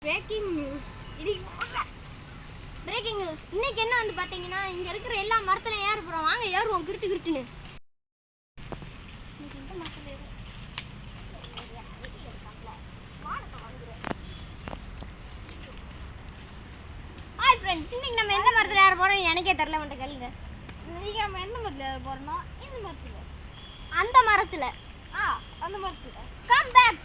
Breaking news இன்னைக்கு என்ன வந்து பாத்தீங்கன்னா இங்க இருக்கிற எல்லா மரத்துலயும் ஏற போறோம். வாங்க ஏறுவோம் கிருட்டு கிருட்டுன்னு. ஹாய் ஃப்ரெண்ட்ஸ், இன்னைக்கு நம்ம எந்த மரத்துல ஏற போறோம் எனக்கே தெரியல. மட்டும் கேளுங்க. இன்னைக்கு நம்ம எந்த மரத்துல ஏற போறோம்னா இந்த மரத்துல. அந்த மரத்துல அந்த மரத்துல. Come back.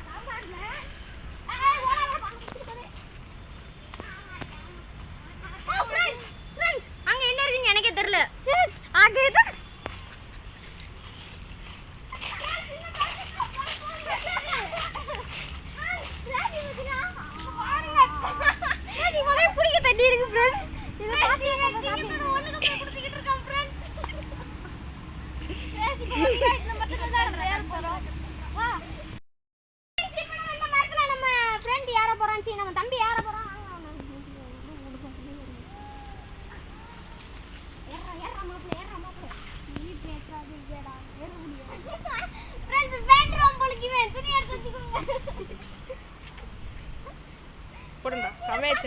ஃப்ரெண்ட்ஸ் அங்க என்ன இருக்குன்னு எனக்கே தெரியல. அங்க இது குடிக்க தண்ணி இருக்கு ஃப்ரெண்ட்ஸ். இத பாத்தீங்கன்னா சிங்கத்தோட ஒண்ணுக்கு போய் குடிச்சிட்டு இருக்கான் ஃப்ரெண்ட்ஸ். இந்த மரத்துல தான் ஏற போறோம். வா இப்போ நம்ம இந்த மரத்துல நம்ம ஃப்ரெண்ட் ஏற போறான். சீ நம்ம தம்பி ஏற போறான். போடுங்க சமையல்